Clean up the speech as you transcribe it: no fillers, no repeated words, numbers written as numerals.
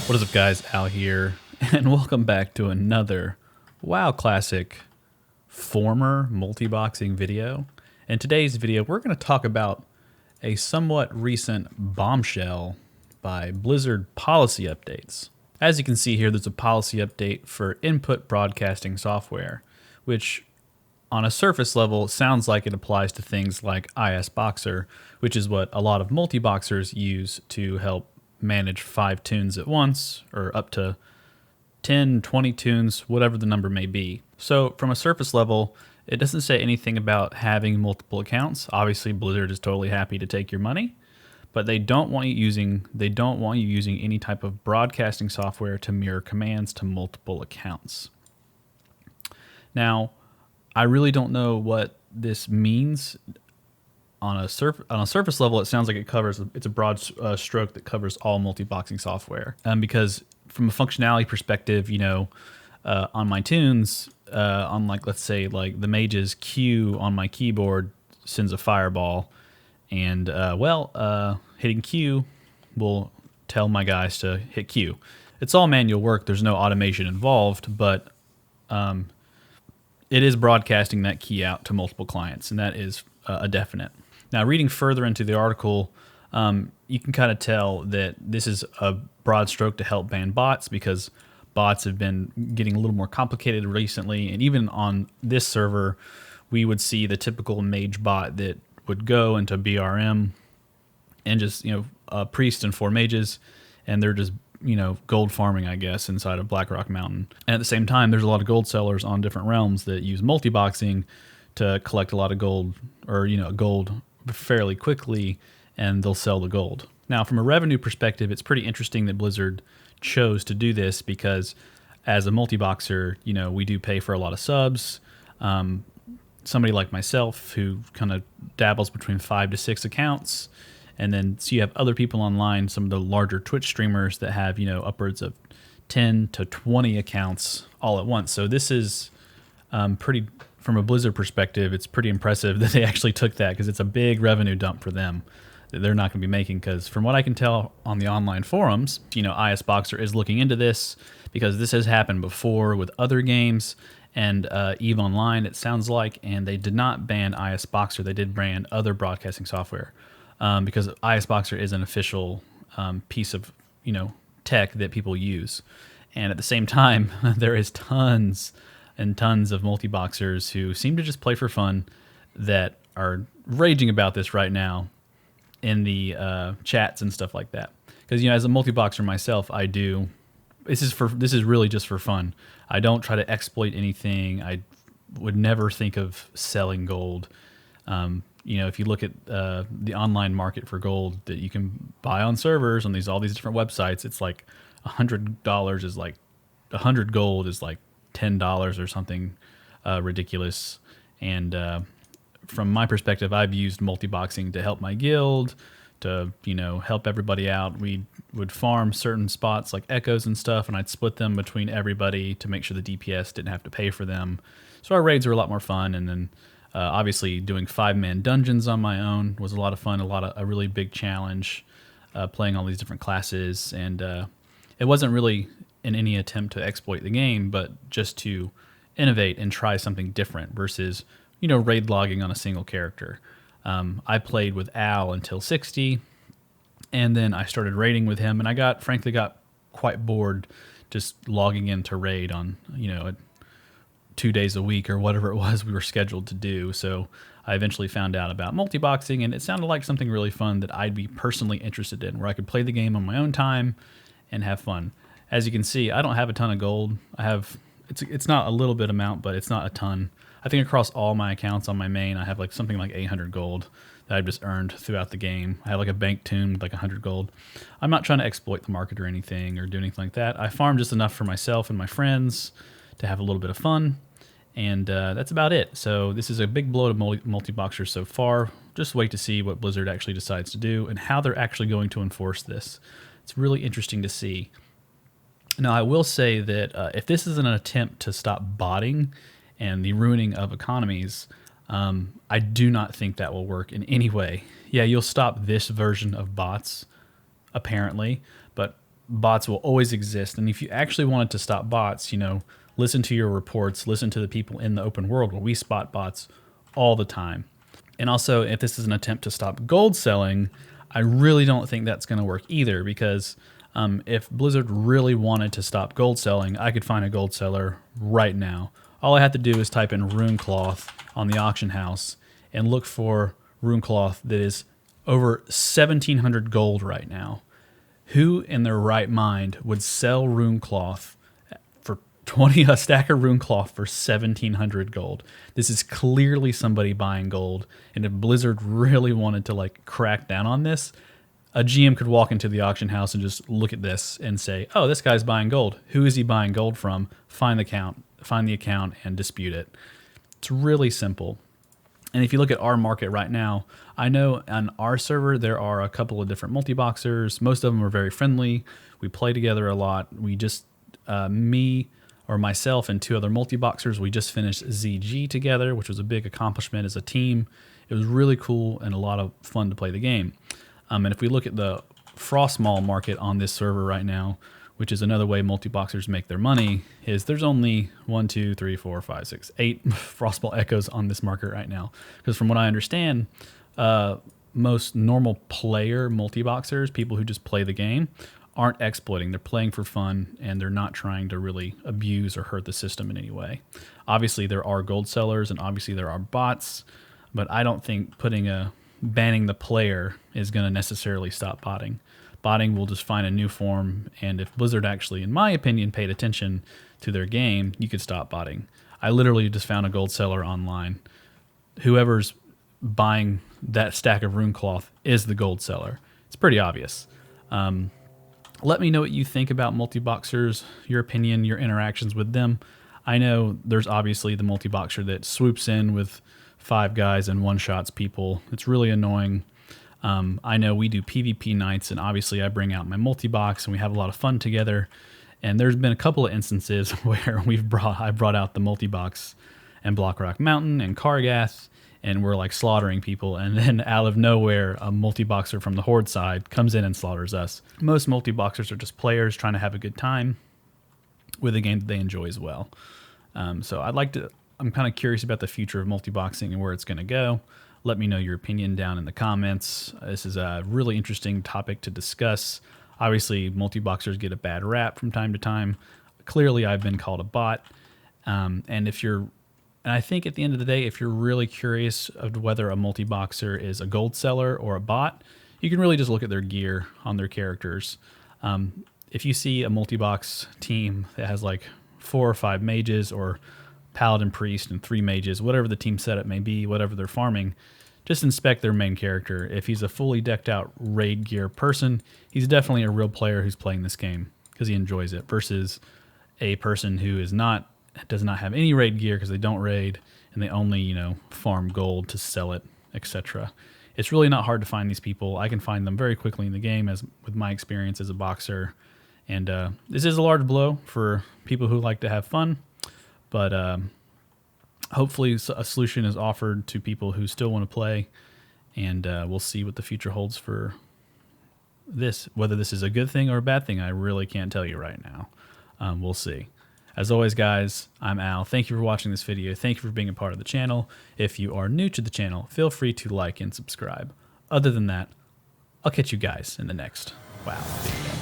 What is up, guys? Al here, and welcome back to another WoW Classic former multi-boxing video. In today's video, we're going to talk about a somewhat recent bombshell by Blizzard policy updates. As you can see here, there's a policy update for input broadcasting software, which on a surface level sounds like it applies to things like IS Boxer, which is what a lot of multi-boxers use to help manage 5 tunes at once, or up to 10, 20 tunes, whatever the number may be. So from a surface level, it doesn't say anything about having multiple accounts. Obviously, Blizzard is totally happy to take your money, but they don't want you using any type of broadcasting software to mirror commands to multiple accounts. Now, I really don't know what this means. On a surface level, it sounds like it's a broad stroke that covers all multi-boxing software. Because from a functionality perspective, on my tunes, on let's say the mage's Q on my keyboard sends a fireball, and hitting Q will tell my guys to hit Q. It's all manual work. There's no automation involved, but it is broadcasting that key out to multiple clients, and that is a definite. Now, reading further into the article, you can kind of tell that this is a broad stroke to help ban bots, because bots have been getting a little more complicated recently. And even on this server, we would see the typical mage bot that would go into BRM and just, a priest and 4 mages, and they're just, gold farming, I guess, inside of Blackrock Mountain. And at the same time, there's a lot of gold sellers on different realms that use multi-boxing to collect a lot of gold, or, gold fairly quickly, and they'll sell the gold. Now, from a revenue perspective, it's pretty interesting that Blizzard chose to do this, because as a multi-boxer, we do pay for a lot of subs. Somebody like myself who kind of dabbles between 5 to 6 accounts, and then so you have other people online, some of the larger Twitch streamers that have, upwards of 10 to 20 accounts all at once. So this is pretty, from a Blizzard perspective, it's pretty impressive that they actually took that, because it's a big revenue dump for them that they're not going to be making. Because from what I can tell on the online forums, IS Boxer is looking into this, because this has happened before with other games, and EVE Online, it sounds like, and they did not ban IS Boxer. They did ban other broadcasting software, because IS Boxer is an official piece of tech that people use. And at the same time, there is tons and tons of multi-boxers who seem to just play for fun that are raging about this right now in the chats and stuff like that. Because as a multi-boxer myself, this is really just for fun. I don't try to exploit anything. I would never think of selling gold. If you look at the online market for gold that you can buy on servers on all these different websites, it's like $100 is like 100 gold is like $10 or something ridiculous. And from my perspective, I've used multi-boxing to help my guild, to help everybody out. We would farm certain spots like echoes and stuff, and I'd split them between everybody to make sure the DPS didn't have to pay for them. So our raids were a lot more fun. And then obviously doing 5-man dungeons on my own was a lot of fun, a really big challenge, playing all these different classes. And it wasn't really in any attempt to exploit the game, but just to innovate and try something different versus, raid logging on a single character. I played with Al until 60, and then I started raiding with him, and I frankly got quite bored just logging into raid on, 2 days a week or whatever it was we were scheduled to do. So I eventually found out about multi-boxing, and it sounded like something really fun that I'd be personally interested in, where I could play the game on my own time and have fun. As you can see, I don't have a ton of gold. It's not a little bit amount, but it's not a ton. I think across all my accounts on my main, I have something like 800 gold that I've just earned throughout the game. I have a bank tune with 100 gold. I'm not trying to exploit the market or anything or do anything like that. I farm just enough for myself and my friends to have a little bit of fun, and that's about it. So this is a big blow to multi-boxers so far. Just wait to see what Blizzard actually decides to do and how they're actually going to enforce this. It's really interesting to see. Now, I will say that if this is an attempt to stop botting and the ruining of economies, I do not think that will work in any way. Yeah, you'll stop this version of bots, apparently, but bots will always exist. And if you actually wanted to stop bots, you know, listen to your reports, listen to the people in the open world where we spot bots all the time. And also, if this is an attempt to stop gold selling, I really don't think that's going to work either, because if Blizzard really wanted to stop gold selling, I could find a gold seller right now. All I have to do is type in Runecloth on the auction house and look for Runecloth that is over 1,700 gold right now. Who in their right mind would sell Runecloth for 20, a stack of Runecloth for 1,700 gold? This is clearly somebody buying gold. And if Blizzard really wanted to like crack down on this, a GM could walk into the auction house and just look at this and say, oh, this guy's buying gold. Who is he buying gold from? Find the account and dispute it. It's really simple. And if you look at our market right now, I know on our server there are a couple of different multi-boxers. Most of them are very friendly. We play together a lot. We just, me or myself and 2 other multi-boxers, we just finished ZG together, which was a big accomplishment as a team. It was really cool and a lot of fun to play the game. And if we look at the Frostmaw market on this server right now, which is another way multi-boxers make their money, is there's only 1, 2, 3, 4, 5, 6, 8 Frostmaw Echoes on this market right now. Because from what I understand, most normal player multi-boxers, people who just play the game, aren't exploiting. They're playing for fun, and they're not trying to really abuse or hurt the system in any way. Obviously, there are gold sellers, and obviously there are bots, but I don't think banning the player is going to necessarily stop botting. Botting will just find a new form, and if Blizzard actually, in my opinion, paid attention to their game, you could stop botting. I literally just found a gold seller online. Whoever's buying that stack of Runecloth is the gold seller. It's pretty obvious. Let me know what you think about multi-boxers, your opinion, your interactions with them. I know there's obviously the multi-boxer that swoops in with 5 guys and one-shots people. It's really annoying. I know we do PvP nights, and obviously I bring out my multi-box and we have a lot of fun together. And there's been a couple of instances where I brought out the multi-box and Blockrock Mountain and Kargath, and we're like slaughtering people, and then out of nowhere a multi-boxer from the Horde side comes in and slaughters us. Most multi-boxers are just players trying to have a good time with a game that they enjoy as well. So I'm kind of curious about the future of multi-boxing and where it's going to go. Let me know your opinion down in the comments. This is a really interesting topic to discuss. Obviously, multi-boxers get a bad rap from time to time. Clearly, I've been called a bot. And I think at the end of the day, if you're really curious of whether a multi-boxer is a gold seller or a bot, you can really just look at their gear on their characters. If you see a multi-box team that has like 4 or 5 mages, or Paladin, Priest, and 3 mages, whatever the team setup may be, whatever they're farming, just inspect their main character. If he's a fully decked out raid gear person, he's definitely a real player who's playing this game because he enjoys it, versus a person who does not have any raid gear because they don't raid and they only, farm gold to sell it, etc. It's really not hard to find these people. I can find them very quickly in the game with my experience as a boxer. And this is a large blow for people who like to have fun. But hopefully a solution is offered to people who still want to play, and we'll see what the future holds for this. Whether this is a good thing or a bad thing, I really can't tell you right now. We'll see. As always, guys, I'm Al. Thank you for watching this video. Thank you for being a part of the channel. If you are new to the channel, feel free to like and subscribe. Other than that, I'll catch you guys in the next video.